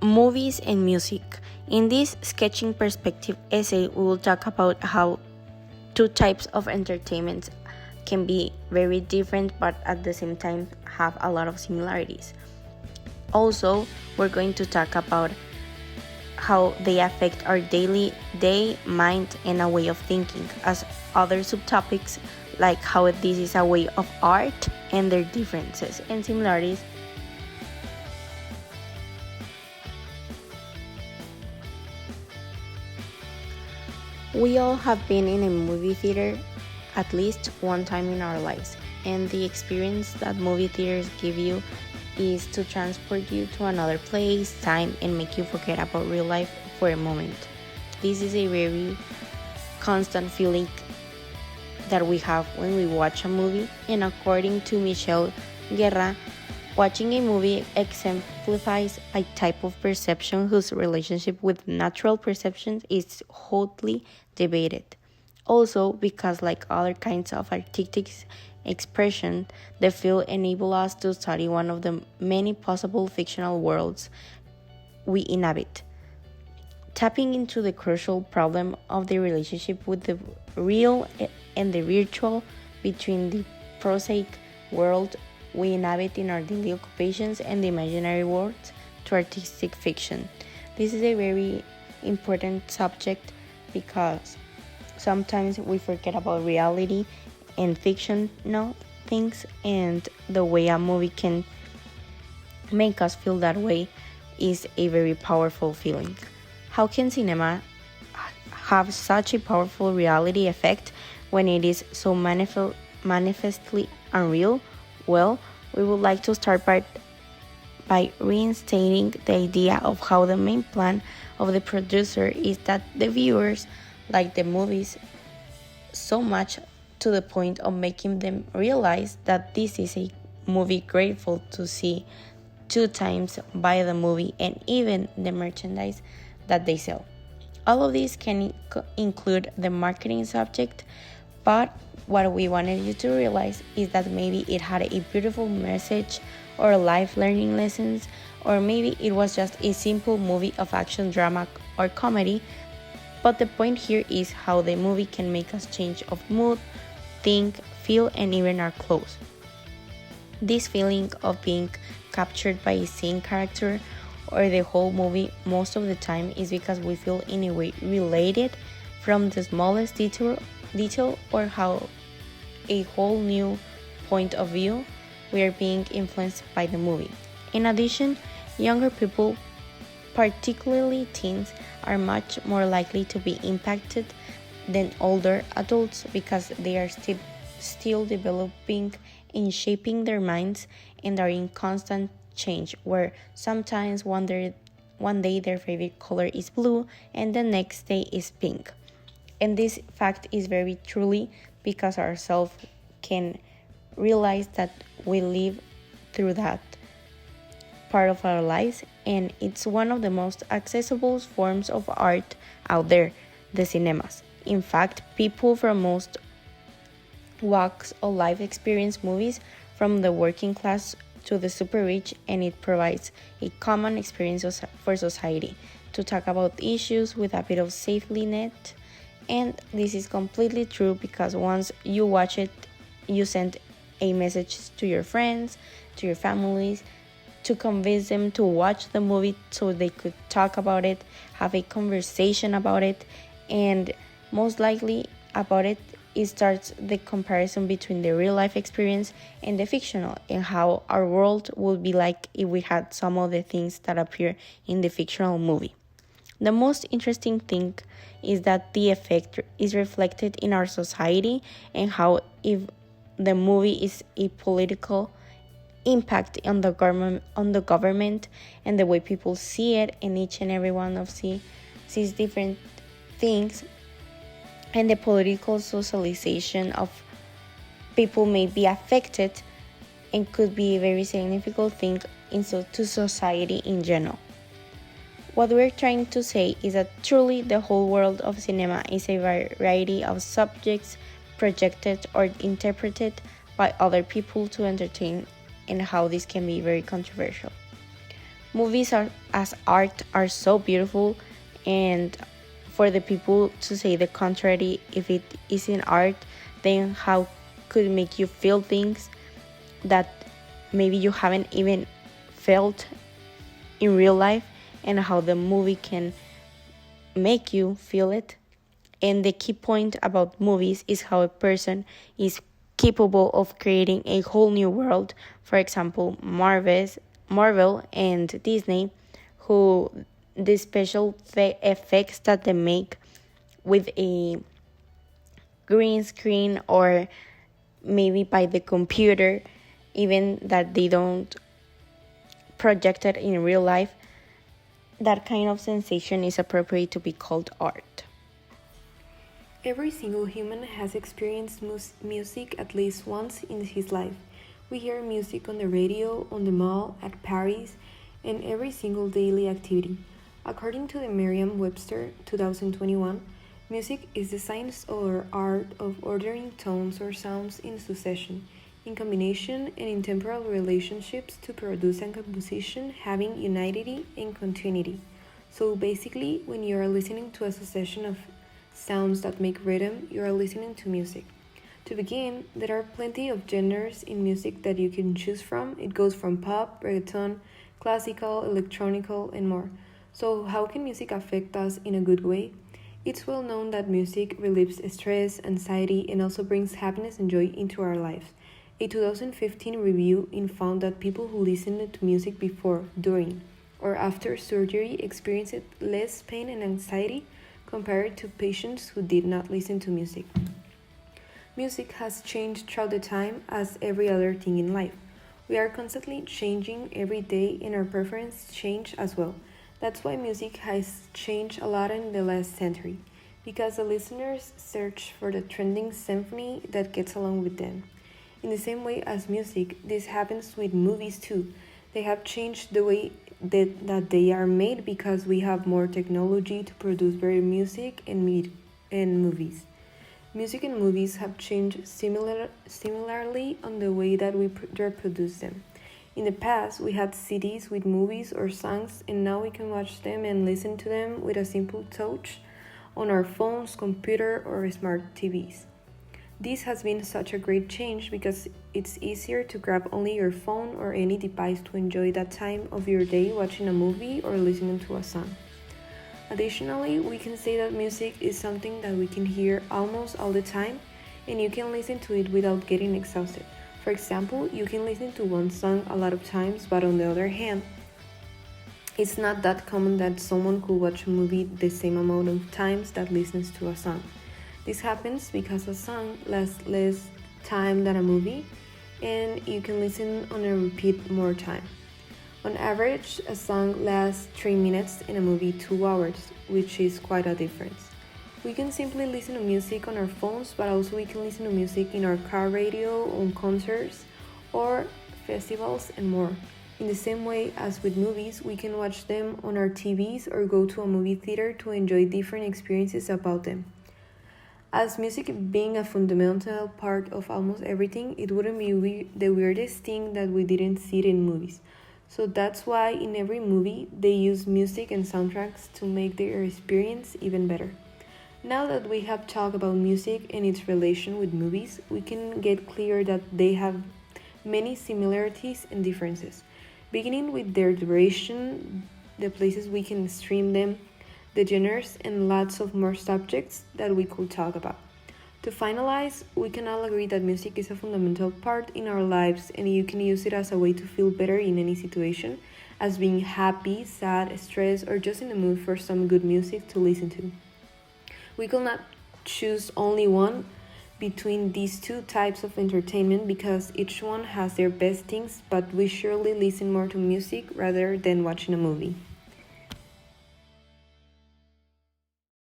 Movies and music. In this sketching perspective essay, we will talk about how two types of entertainment can be very different but at the same time have a lot of similarities. Also, we're going to talk about how they affect our daily day, mind, and a way of thinking, as other subtopics like how this is a way of art and their differences and similarities. We all have been in a movie theater at least one time in our lives, and the experience that movie theaters give you is to transport you to another place, time, and make you forget about real life for a moment. This is a very constant feeling that we have when we watch a movie, and according to Michelle Guerra, watching a movie exemplifies a type of perception whose relationship with natural perceptions is hotly debated. Also, because like other kinds of artistic expression, the field enables us to study one of the many possible fictional worlds we inhabit, tapping into the crucial problem of the relationship with the real and the virtual, between the prosaic world we inhabit in our daily occupations and the imaginary world to artistic fiction. This is a very important subject because sometimes we forget about reality and fictional things, and the way a movie can make us feel that way is a very powerful feeling. How can cinema have such a powerful reality effect when it is so manifestly unreal? Well, we would like to start by reinstating the idea of how the main plan of the producer is that the viewers like the movies so much to the point of making them realize that this is a movie grateful to see two times, buy the movie, and even the merchandise that they sell. All of these can include the marketing subject, but what we wanted you to realize is that maybe it had a beautiful message or life learning lessons, or maybe it was just a simple movie of action, drama, or comedy. But the point here is how the movie can make us change of mood, think, feel, and even our clothes. This feeling of being captured by a scene character or the whole movie most of the time is because we feel in a way related from the smallest detail or how a whole new point of view we are being influenced by the movie. In addition, younger people, particularly teens, are much more likely to be impacted than older adults because they are still developing and shaping their minds and are in constant change, where sometimes one day their favorite color is blue and the next day is pink. And this fact is very truly because ourselves can realize that we live through that part of our lives, and it's one of the most accessible forms of art out there, the cinemas. In fact, people from most walks of life experience movies, from the working class to the super rich, and it provides a common experience for society to talk about issues with a bit of safety net. And this is completely true because once you watch it, you send a message to your friends, to your families, to convince them to watch the movie so they could talk about it, have a conversation about it, and most likely about it, it starts the comparison between the real life experience and the fictional, and how our world would be like if we had some of the things that appear in the fictional movie. The most interesting thing is that the effect is reflected in our society, and how if the movie is a political impact on the government and the way people see it, and each and every one of sees different things, and the political socialization of people may be affected and could be a very significant thing to society in general. What we're trying to say is that truly the whole world of cinema is a variety of subjects projected or interpreted by other people to entertain, and how this can be very controversial. Movies are as art are so beautiful, and for the people to say the contrary, if it isn't art, then how could it make you feel things that maybe you haven't even felt in real life, and how the movie can make you feel it. And the key point about movies is how a person is capable of creating a whole new world. For example, Marvel and Disney, who the special effects that they make with a green screen or maybe by the computer, even that they don't project it in real life, that kind of sensation is appropriate to be called art. Every single human has experienced music at least once in his life. We hear music on the radio, on the mall, at parties, and every single daily activity. According to the Merriam-Webster 2021, music is the science or art of ordering tones or sounds in succession, in combination, and in temporal relationships to produce a composition having unity and continuity. So basically, when you are listening to a succession of sounds that make rhythm, you are listening to music. To begin, there are plenty of genres in music that you can choose from. It goes from pop, reggaeton, classical, electronical, and more. So, how can music affect us in a good way? It's well known that music relieves stress, anxiety, and also brings happiness and joy into our lives. A 2015 review found that people who listened to music before, during, or after surgery experienced less pain and anxiety compared to patients who did not listen to music. Music has changed throughout the time as every other thing in life. We are constantly changing every day and our preferences change as well. That's why music has changed a lot in the last century, because the listeners search for the trending symphony that gets along with them. In the same way as music, this happens with movies too. They have changed the way that they are made because we have more technology to produce better music and movies. Music and movies have changed similarly on the way that we reproduce them. In the past, we had CDs with movies or songs, and now we can watch them and listen to them with a simple touch on our phones, computer, or smart TVs. This has been such a great change because it's easier to grab only your phone or any device to enjoy that time of your day watching a movie or listening to a song. Additionally, we can say that music is something that we can hear almost all the time and you can listen to it without getting exhausted. For example, you can listen to one song a lot of times, but on the other hand, it's not that common that someone could watch a movie the same amount of times that listens to a song. This happens because a song lasts less time than a movie and you can listen on a repeat more time. On average, a song lasts 3 minutes and a movie 2 hours, which is quite a difference. We can simply listen to music on our phones, but also we can listen to music in our car radio, on concerts, or festivals and more. In the same way as with movies, we can watch them on our TVs or go to a movie theater to enjoy different experiences about them. As music being a fundamental part of almost everything, it wouldn't be the weirdest thing that we didn't see it in movies. So that's why in every movie they use music and soundtracks to make their experience even better. Now that we have talked about music and its relation with movies, we can get clear that they have many similarities and differences, beginning with their duration, the places we can stream them, the genres, and lots of more subjects that we could talk about. To finalize, we can all agree that music is a fundamental part in our lives and you can use it as a way to feel better in any situation, as being happy, sad, stressed, or just in the mood for some good music to listen to. We could not choose only one between these two types of entertainment because each one has their best things, but we surely listen more to music rather than watching a movie.